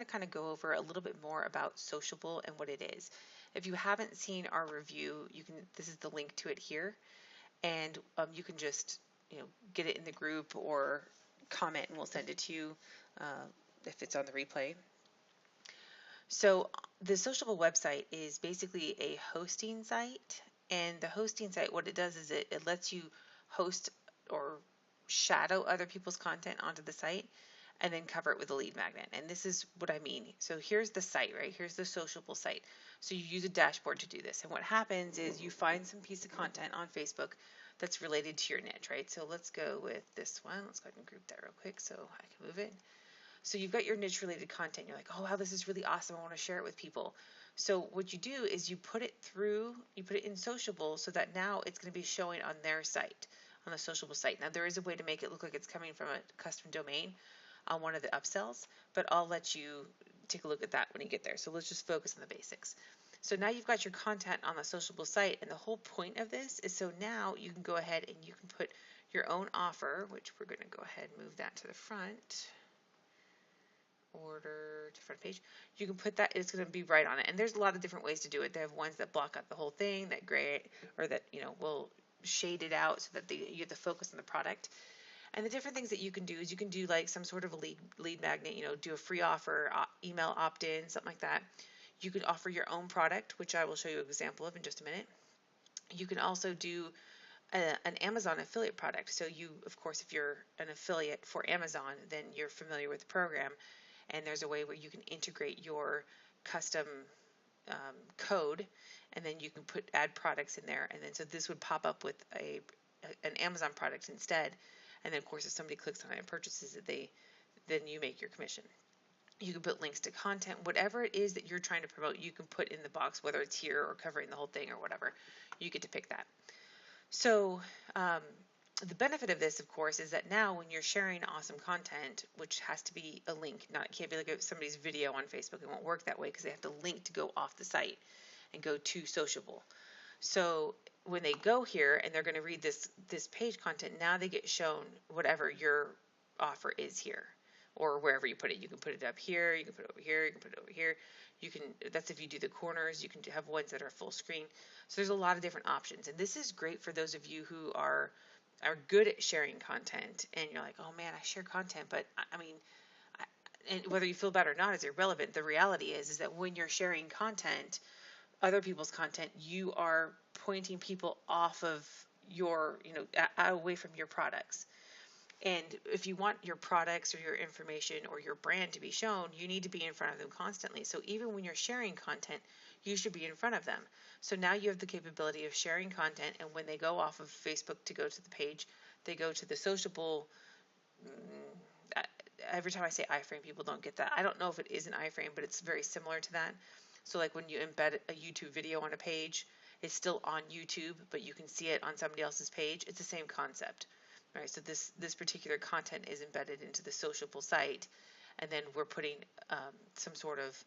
to kind of go over a little bit more about Sociable and what it is. If you haven't seen our review, this is the link to it here, and you can just get it in the group or comment, and we'll send it to you if it's on the replay. So the Sociable website is basically a hosting site, and the hosting site, what it does is it lets you host or shadow other people's content onto the site and then cover it with a lead magnet. And this is what I mean. So here's the site, right? Here's the Sociable site. So you use a dashboard to do this. And what happens is you find some piece of content on Facebook that's related to your niche, right? So let's go with this one. Let's go ahead and group that real quick so I can move it. So you've got your niche related content. You're like, oh, wow, this is really awesome. I want to share it with people. So what you do is you put it in Sociable so that now it's going to be showing on their site, on the Sociable site. Now there is a way to make it look like it's coming from a custom domain on one of the upsells, but I'll let you take a look at that when you get there. So let's just focus on the basics. So now you've got your content on the Sociable site, and the whole point of this is so now you can go ahead and you can put your own offer, which we're going to go ahead and move that to the front. Order to front page. You can put that, it's going to be right on it. And there's a lot of different ways to do it. They have ones that block out the whole thing, that gray, or that will shade it out so that you have to focus on the product. And the different things that you can do is you can do like some sort of a lead magnet, do a free offer, email opt-in, something like that. You can offer your own product, which I will show you an example of in just a minute. You can also do an Amazon affiliate product. So you, of course, if you're an affiliate for Amazon, then you're familiar with the program. And there's a way where you can integrate your custom code, and then you can add products in there. And then so this would pop up with an Amazon product instead. And then, of course, if somebody clicks on it and purchases it, then you make your commission. You can put links to content, whatever it is that you're trying to promote, you can put in the box, whether it's here or covering the whole thing or whatever. You get to pick that. So the benefit of this, of course, is that now when you're sharing awesome content, which has to be a link, it can't be like somebody's video on Facebook. It won't work that way because they have to link to go off the site and go to Sociable. So when they go here and they're going to read this page content, now they get shown whatever your offer is here, or wherever you put it. You can put it up here, you can put it over here, you can put it over here. That's if you do the corners. You can have ones that are full screen. So there's a lot of different options, and this is great for those of you who are good at sharing content, and you're like, oh man, I share content, but and whether you feel bad or not is irrelevant. The reality is that when you're sharing content, other people's content, you are pointing people off of your, away from your products. And if you want your products or your information or your brand to be shown, you need to be in front of them constantly. So even when you're sharing content, you should be in front of them. So now you have the capability of sharing content, and when they go off of Facebook to go to the page, they go to the Sociable. Every time I say iframe, people don't get that. I don't know if it is an iframe, but it's very similar to that. So like when you embed a YouTube video on a page, it's still on YouTube, but you can see it on somebody else's page. It's the same concept. All right, so this particular content is embedded into the Sociable site, and then we're putting some sort of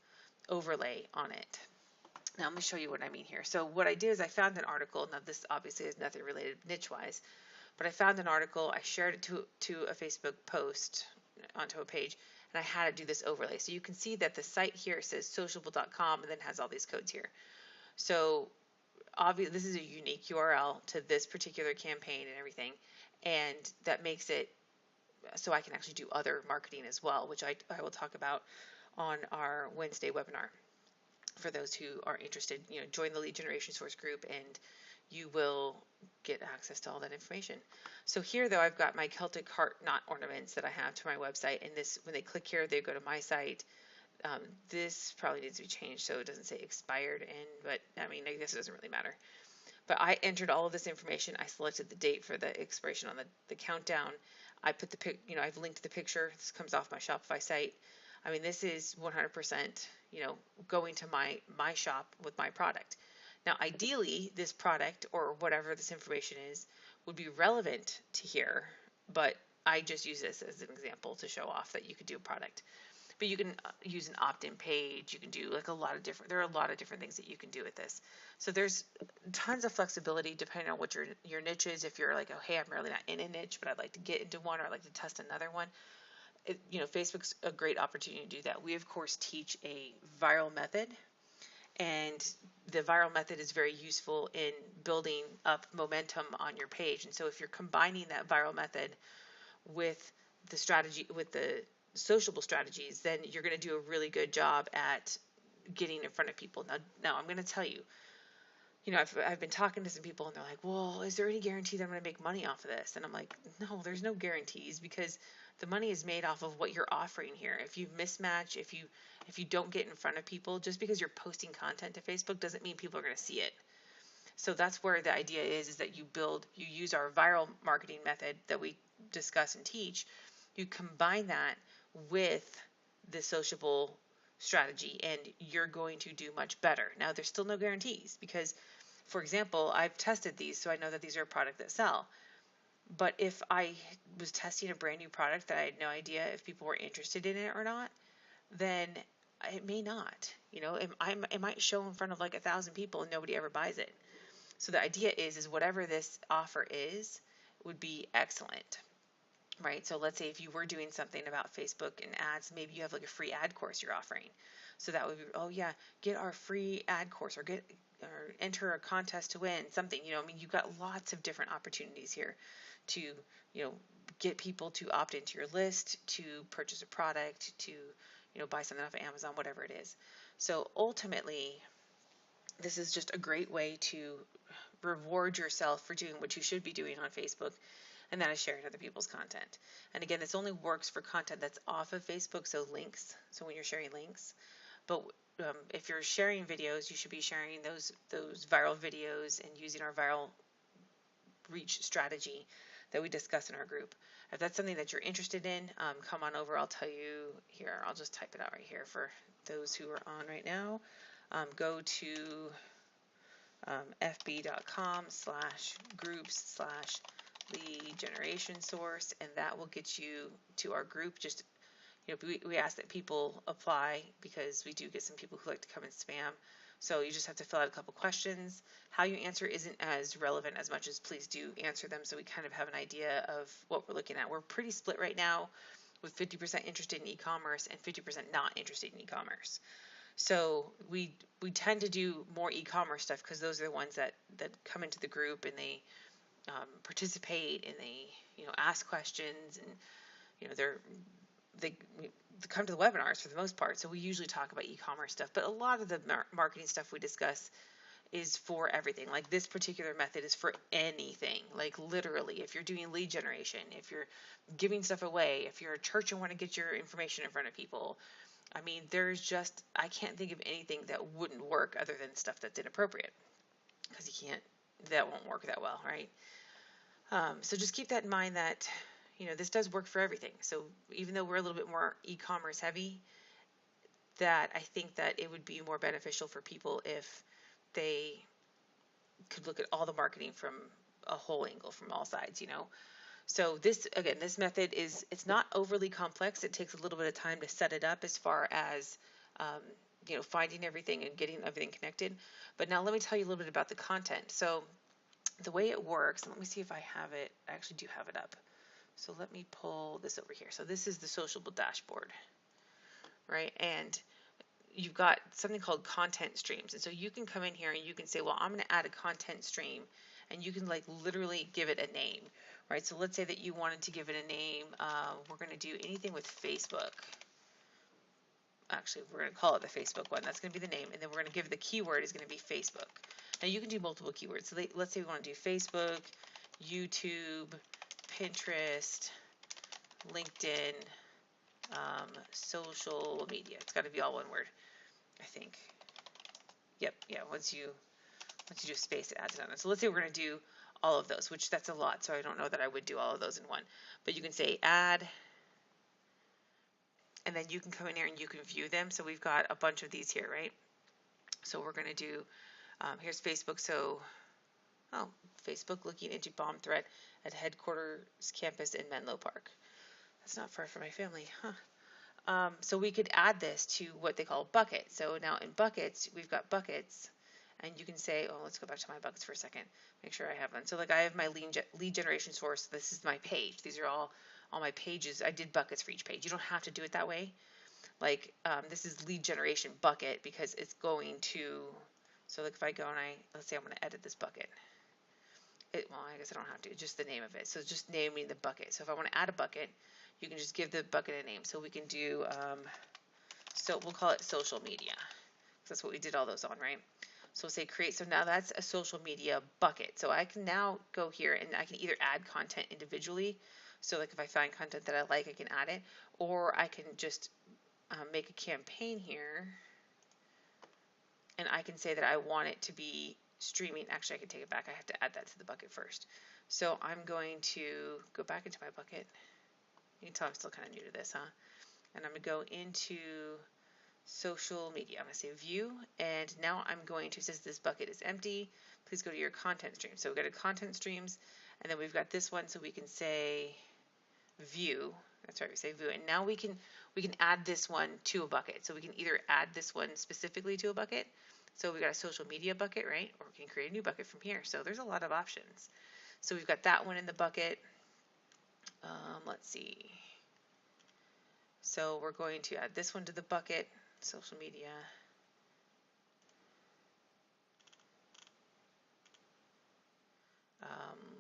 overlay on it. Now I'm going to show you what I mean here. So what I did is I found an article. Now this obviously is nothing related niche-wise, but I found an article. I shared it to a Facebook post onto a page, and I had to do this overlay. So you can see that the site here says sociable.com and then has all these codes here. So obviously this is a unique URL to this particular campaign and everything, and that makes it so I can actually do other marketing as well, which I will talk about on our Wednesday webinar. For those who are interested, join the lead generation source group and you will get access to all that information. So here though, I've got my Celtic heart knot ornaments that I have to my website, and this, when they click here, they go to my site. This probably needs to be changed so it doesn't say expired in, but I guess it doesn't really matter. But I entered all of this information. I selected the date for the expiration on the countdown. I put I've linked the picture. This comes off my Shopify site. This is 100%, going to my shop with my product. Now, ideally, this product or whatever this information is would be relevant to here, but I just use this as an example to show off that you could do a product. But you can use an opt-in page. You can do there are a lot of different things that you can do with this. So there's tons of flexibility depending on what your niche is. If you're like, oh, hey, I'm really not in a niche, but I'd like to get into one, or I'd like to test another one. Facebook's a great opportunity to do that. We, of course, teach a viral method, and the viral method is very useful in building up momentum on your page. And so if you're combining that viral method with the strategy, with the sociable strategies, then you're going to do a really good job at getting in front of people. Now I'm going to tell you, I've been talking to some people and they're like, well, is there any guarantee that I'm going to make money off of this? And I'm like, no, there's no guarantees, because the money is made off of what you're offering here. If you mismatch, if you don't get in front of people, just because you're posting content to Facebook doesn't mean people are going to see it. So that's where the idea is that you use our viral marketing method that we discuss and teach. You combine that with the sociable strategy, and you're going to do much better. Now, there's still no guarantees, because, for example, I've tested these, so I know that these are a product that sell. But if I was testing a brand new product that I had no idea if people were interested in it or not, then it may not. It might show in front of like 1,000 people and nobody ever buys it. So the idea is whatever this offer is would be excellent, right? So let's say if you were doing something about Facebook and ads, maybe you have like a free ad course you're offering. So that would be, oh yeah, get our free ad course, or enter a contest to win something. You've got lots of different opportunities here to, get people to opt into your list, to purchase a product, to, buy something off of Amazon, whatever it is. So ultimately, this is just a great way to reward yourself for doing what you should be doing on Facebook, and that is sharing other people's content. And again, this only works for content that's off of Facebook, so links. So when you're sharing links, but if you're sharing videos, you should be sharing those viral videos and using our viral reach strategy that we discuss in our group. If that's something that you're interested in, come on over. I'll tell you here. I'll just type it out right here for those who are on right now. Go to fb.com/groups/lead generation source, and that will get you to our group. Just we ask that people apply, because we do get some people who like to come and spam. So you just have to fill out a couple questions. How you answer isn't as relevant as much as please do answer them, so we kind of have an idea of what we're looking at. We're pretty split right now, with 50% interested in e-commerce and 50% not interested in e-commerce. So we tend to do more e-commerce stuff, because those are the ones that come into the group and they participate, and they ask questions, and they come to the webinars for the most part. So we usually talk about e-commerce stuff, but a lot of the marketing stuff we discuss is for everything. Like this particular method is for anything. Like literally, if you're doing lead generation, if you're giving stuff away, if you're a church and want to get your information in front of people, I can't think of anything that wouldn't work other than stuff that's inappropriate, because that won't work that well, right? So just keep that in mind, that this does work for everything. So even though we're a little bit more e-commerce heavy, that I think that it would be more beneficial for people if they could look at all the marketing from a whole angle, from all sides, So this method it's not overly complex. It takes a little bit of time to set it up, as far as finding everything and getting everything connected. But now let me tell you a little bit about the content. So the way it works, let me see if I have it. I actually do have it up. So let me pull this over here. So this is the Sociible dashboard, right? And you've got something called content streams. And so you can come in here and you can say, well, I'm going to add a content stream, and you can like literally give it a name, right? So let's say that you wanted to give it a name. We're going to do anything with Facebook. Actually, we're going to call it the Facebook one. That's going to be the name. And then we're going to give the keyword is going to be Facebook. Now you can do multiple keywords. So let's say we want to do Facebook, YouTube, Pinterest, LinkedIn, social media. It's got to be all one word, I think. Yep, yeah. Once you do space, it adds it on. So let's say we're going to do all of those, which that's a lot. So I don't know that I would do all of those in one. But you can say add, and then you can come in here and you can view them. So we've got a bunch of these here, right? So we're going to do, here's Facebook. So, Facebook looking into bomb threat at headquarters campus in Menlo Park. That's not far from my family, huh? So we could add this to what they call buckets. So now in buckets, we've got buckets, and you can say, let's go back to my buckets for a second, make sure I have one. So like I have my lead generation source. This is my page. These are all all my pages, I did buckets for each page. You don't have to do it that way. Like this is lead generation bucket because it's going to, so like if I go and let's say I'm going to edit this bucket. Well, I guess I don't have to, just the name of it. So just naming the bucket. So if I want to add a bucket, you can just give the bucket a name. So we can do, so we'll call it social media. That's what we did all those on, right? So we'll say create. So now that's a social media bucket. So I can now go here and I can either add content individually. So like if I find content that I like, I can add it, or I can just make a campaign here and I can say that I want it to be streaming. Actually, I can take it back. I have to add that to the bucket first. So I'm going to go back into my bucket. You can tell I'm still kind of new to this, huh? And I'm going to go into social media. I'm going to say view, and now I'm going to, since this bucket is empty, please go to your content stream. So we've got a content streams, and then we've got this one, so we can say view. That's right, we say view, and now we can add this one to a bucket. So we can either add this one specifically to a bucket. So we've got a social media bucket, right? Or we can create a new bucket from here. So there's a lot of options. So we've got that one in the bucket. Let's see. So we're going to add this one to the bucket, social media.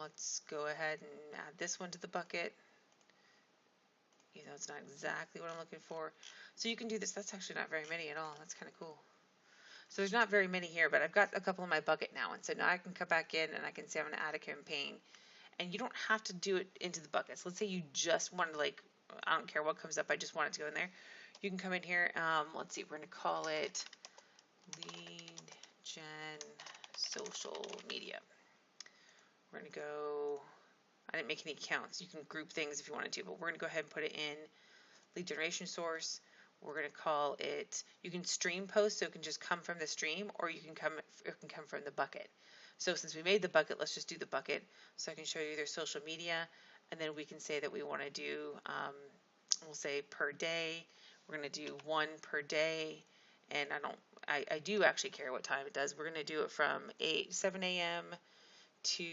Let's go ahead and add this one to the bucket. You know, it's not exactly what I'm looking for. So you can do this. That's actually not very many at all. That's kind of cool. So there's not very many here, but I've got a couple in my bucket now. And so now I can come back in and I can say I'm going to add a campaign. And you don't have to do it into the buckets. Let's say you just wanted to, like, I don't care what comes up, I just want it to go in there. You can come in here, let's see, we're going to call it lead gen social media. We're going to go, I didn't make any counts. You can group things if you wanted to, but we're going to go ahead and put it in lead generation source. We're going to call it, you can stream post, so it can just come from the stream, or it can come from the bucket. So since we made the bucket, let's just do the bucket. So I can show you their social media, and then we can say that we want to do, we'll say per day. We're going to do one per day, and I do actually care what time it does. We're going to do it from 7 a.m. to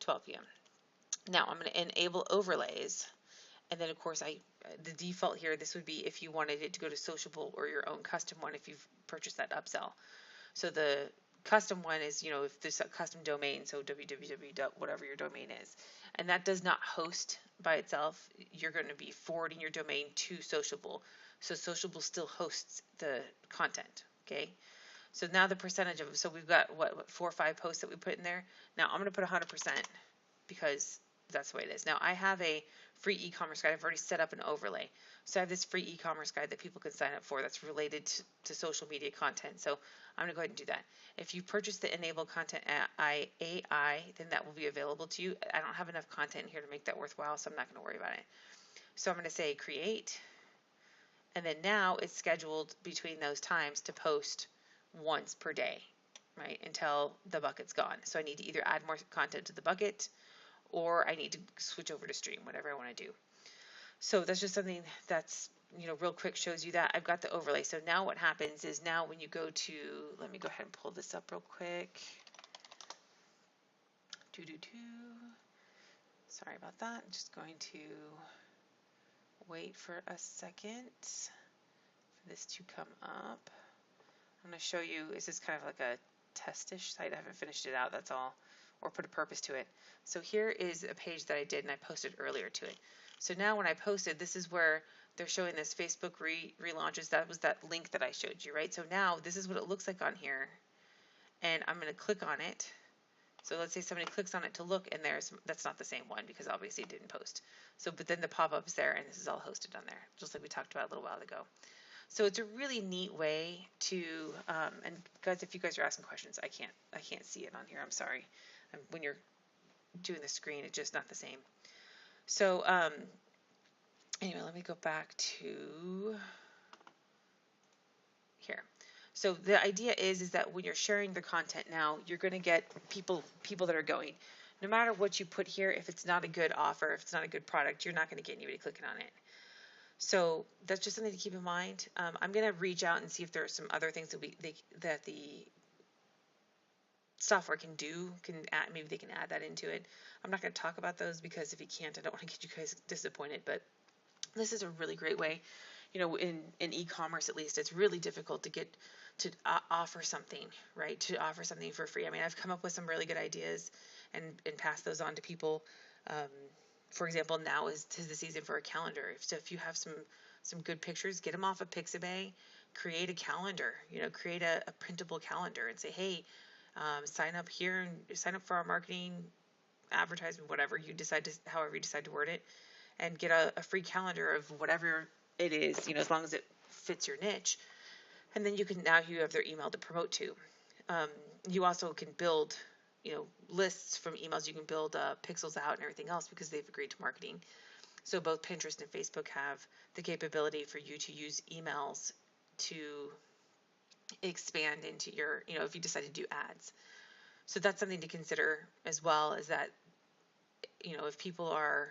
12 p.m. Now I'm going to enable overlays, and then of course the default here, this would be if you wanted it to go to Sociible or your own custom one if you've purchased that upsell. So the custom one is, you know, if there's a custom domain, so www. whatever your domain is, and that does not host by itself. You're going to be forwarding your domain to Sociible, so Sociible still hosts the content. Okay, so now the percentage of, so we've got what 4 or 5 posts that we put in there. Now I'm going to put 100% because that's the way it is. Now I have a free e-commerce guide. I've already set up an overlay. So I have this free e-commerce guide that people can sign up for that's related to social media content. So I'm going to go ahead and do that. If you purchase the Enable Content AI, then that will be available to you. I don't have enough content here to make that worthwhile, so I'm not going to worry about it. So I'm going to say create, and then now it's scheduled between those times to post once per day, right, until the bucket's gone. So I need to either add more content to the bucket, or I need to switch over to stream, whatever I want to do. So that's just something that's, you know, real quick shows you that. I've got the overlay. So now what happens is now when you go to, let me go ahead and pull this up real quick. Sorry about that. I'm just going to wait for a second for this to come up. I'm going to show you, this is kind of like a test-ish site. I haven't finished it out, that's all, or put a purpose to it. So here is a page that I did and I posted earlier to it. So now when I posted, this is where they're showing this Facebook relaunches. That was that link that I showed you, right? So now this is what it looks like on here. And I'm going to click on it. So let's say somebody clicks on it to look, and that's not the same one because obviously it didn't post. So, but then the pop-up is there, and this is all hosted on there, just like we talked about a little while ago. So it's a really neat way to, and guys, if you guys are asking questions, I can't see it on here. I'm sorry. When you're doing the screen, it's just not the same. So anyway, let me go back to here. So the idea is that when you're sharing the content now, you're going to get people that are going. No matter what you put here, if it's not a good offer, if it's not a good product, you're not going to get anybody clicking on it. So that's just something to keep in mind. I'm going to reach out and see if there are some other things that the software can do, maybe they can add that into it. I'm not going to talk about those because if you can't, I don't want to get you guys disappointed, but this is a really great way. In e-commerce, at least, it's really difficult to get to offer something, right? To offer something for free. I mean, I've come up with some really good ideas and pass those on to people. Um, for example, now is the season for a calendar. So if you have some good pictures, get them off of Pixabay, create a calendar, create a printable calendar and say, hey, sign up here and sign up for our marketing advertisement, however you decide to word it, and get a free calendar of whatever it is, as long as it fits your niche. And then you have their email to promote to. You also can build, lists from emails. You can build pixels out and everything else because they've agreed to marketing. So both Pinterest and Facebook have the capability for you to use emails to expand into your, if you decide to do ads. So that's something to consider as well, is that, if people are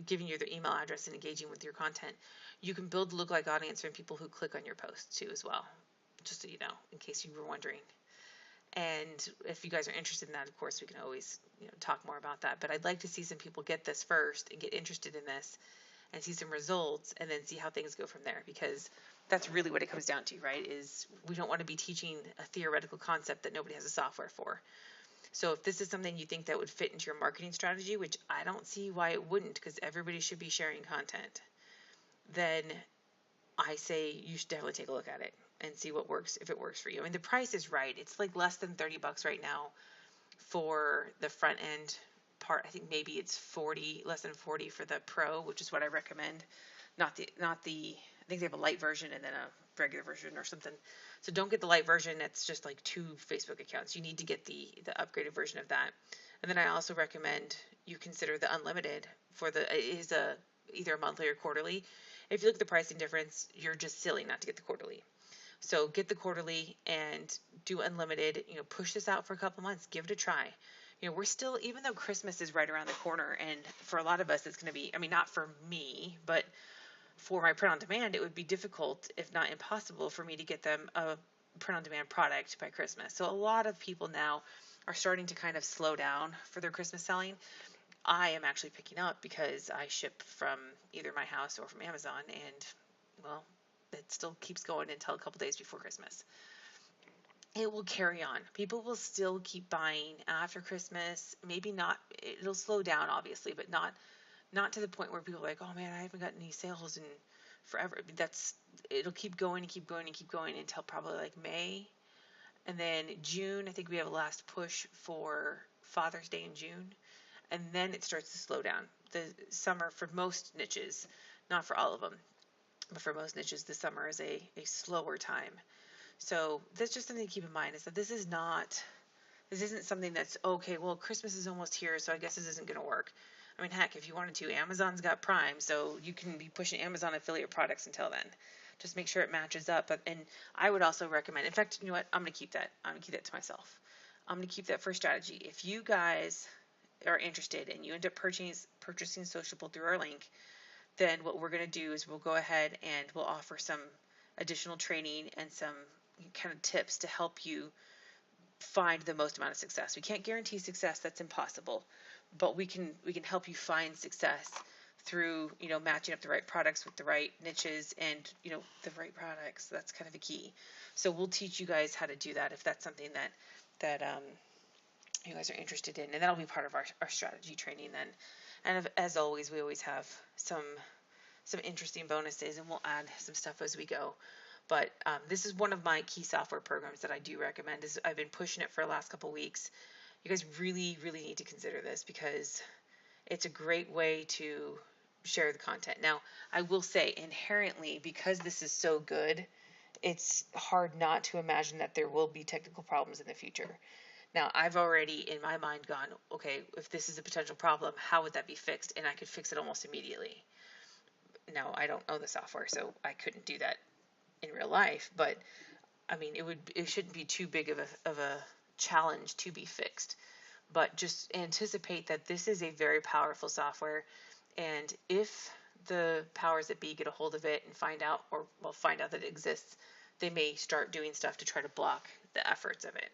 giving you their email address and engaging with your content, you can build a lookalike audience from people who click on your posts too as well, just so you know, in case you were wondering. And if you guys are interested in that, of course, we can always talk more about that. But I'd like to see some people get this first and get interested in this and see some results and then see how things go from there, because that's really what it comes down to, right? Is we don't want to be teaching a theoretical concept that nobody has a software for. So if this is something you think that would fit into your marketing strategy, which I don't see why it wouldn't, because everybody should be sharing content, then I say you should definitely take a look at it and see what works, if it works for you. I mean, the price is right. It's like less than $30 right now for the front end part. I think maybe it's less than 40 for the Pro, which is what I recommend. Not the, I think they have a light version and then a regular version or something. So don't get the light version. It's just like 2 Facebook accounts. You need to get the upgraded version of that. And then I also recommend you consider the unlimited either a monthly or quarterly. If you look at the pricing difference, you're just silly not to get the quarterly. So get the quarterly and do unlimited, push this out for a couple months, give it a try. We're still, even though Christmas is right around the corner, and for a lot of us, it's going to be, not for me, but for my print on demand, it would be difficult, if not impossible, for me to get them a print on demand product by Christmas. So a lot of people now are starting to kind of slow down for their Christmas selling. I am actually picking up because I ship from either my house or from Amazon, and well, it still keeps going until a couple days before Christmas. It will carry on. People will still keep buying after Christmas. Maybe not, it'll slow down obviously, but not to the point where people are like, oh man, I haven't gotten any sales in forever. It'll keep going and keep going and keep going until probably like May. And then June, I think we have a last push for Father's Day in June. And then it starts to slow down. The summer, for most niches, not for all of them, but for most niches, the summer is a slower time. So that's just something to keep in mind, is that this isn't something that's, okay, well, Christmas is almost here, so I guess this isn't going to work. I mean, heck, if you wanted to, Amazon's got Prime, so you can be pushing Amazon affiliate products until then. Just make sure it matches up. And I would also recommend, in fact, you know what? I'm going to keep that. I'm going to keep that to myself. I'm going to keep that for strategy. If you guys are interested and you end up purchasing Sociible through our link, then what we're going to do is we'll go ahead and we'll offer some additional training and some kind of tips to help you find the most amount of success. We can't guarantee success, that's impossible, but we can help you find success through matching up the right products with the right niches and the right products. That's kind of the key. So we'll teach you guys how to do that if that's something that you guys are interested in, and that'll be part of our strategy training then. And as always, we always have some interesting bonuses, and we'll add some stuff as we go. But this is one of my key software programs that I do recommend. I've been pushing it for the last couple weeks. You guys really, really need to consider this because it's a great way to share the content. Now, I will say inherently, because this is so good, it's hard not to imagine that there will be technical problems in the future. Now, I've already in my mind gone, okay, if this is a potential problem, how would that be fixed? And I could fix it almost immediately. Now, I don't own the software, so I couldn't do that in real life, but I mean, it shouldn't be too big of a challenge to be fixed. But just anticipate that this is a very powerful software, and if the powers that be get a hold of it and find out that it exists, they may start doing stuff to try to block the efforts of it.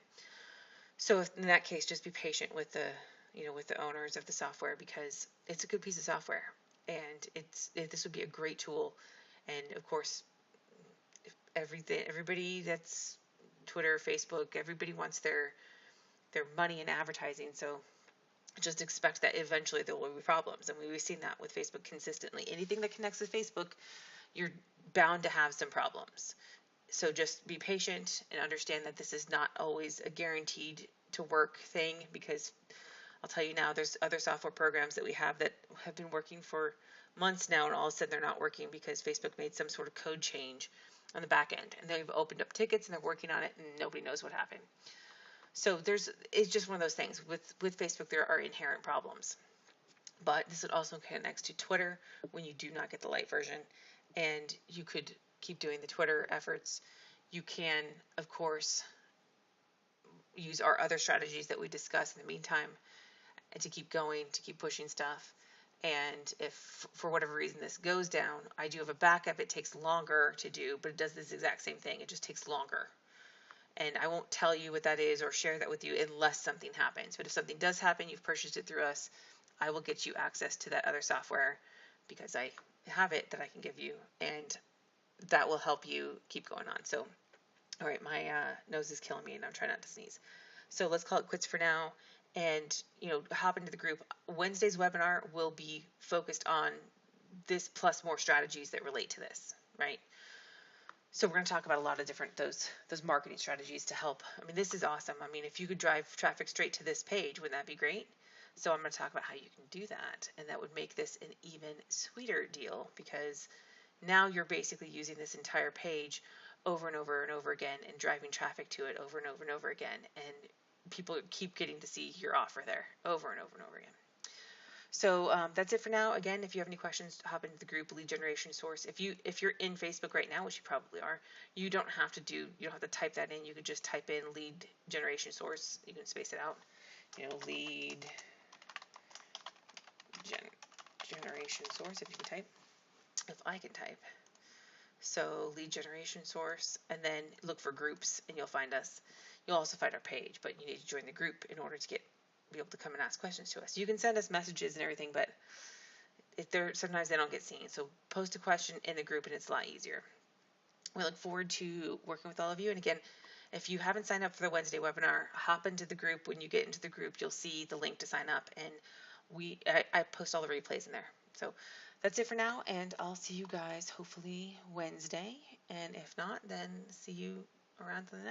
So in that case, just be patient with the owners of the software, because it's a good piece of software, and this would be a great tool. And of course, everybody that's Twitter, Facebook, everybody wants their money in advertising. So just expect that eventually there will be problems. And we've seen that with Facebook consistently. Anything that connects with Facebook, you're bound to have some problems. So just be patient and understand that this is not always a guaranteed to work thing, because I'll tell you now, there's other software programs that we have that have been working for months now, and all of a sudden they're not working because Facebook made some sort of code change on the back end, and they've opened up tickets and they're working on it, and nobody knows what happened. So it's just one of those things. With Facebook, there are inherent problems. But this also connects to Twitter when you do not get the light version, and you could keep doing the Twitter efforts. You can, of course, use our other strategies that we discuss in the meantime, and to keep going, to keep pushing stuff. And if for whatever reason this goes down, I do have a backup. It takes longer to do, but it does this exact same thing. It just takes longer. And I won't tell you what that is or share that with you unless something happens. But if something does happen, you've purchased it through us, I will get you access to that other software, because I have it that I can give you, and that will help you keep going on. So, all right, my nose is killing me, and I'm trying not to sneeze. So let's call it quits for now, and hop into the group. Wednesday's webinar will be focused on this plus more strategies that relate to this, right? So we're going to talk about a lot of different those marketing strategies to help. I mean, this is awesome. I mean, if you could drive traffic straight to this page, wouldn't that be great? So I'm going to talk about how you can do that, and that would make this an even sweeter deal, because now you're basically using this entire page over and over and over again and driving traffic to it over and over and over again, and people keep getting to see your offer there over and over and over again. So that's it for now. Again, if you have any questions, hop into the group Lead Generation Source. If you're in Facebook right now, which you probably are, you don't have to type that in. You could just type in Lead Generation Source. You can space it out. Lead Generation Source, if you can type. If I can type. So Lead Generation Source, and then look for groups, and you'll find us. You'll also find our page, but you need to join the group in order to be able to come and ask questions to us. You can send us messages and everything, but sometimes they don't get seen. So post a question in the group, and it's a lot easier. We look forward to working with all of you. And again, if you haven't signed up for the Wednesday webinar, hop into the group. When you get into the group, you'll see the link to sign up, and I post all the replays in there. So that's it for now, and I'll see you guys hopefully Wednesday. And if not, then see you around the next.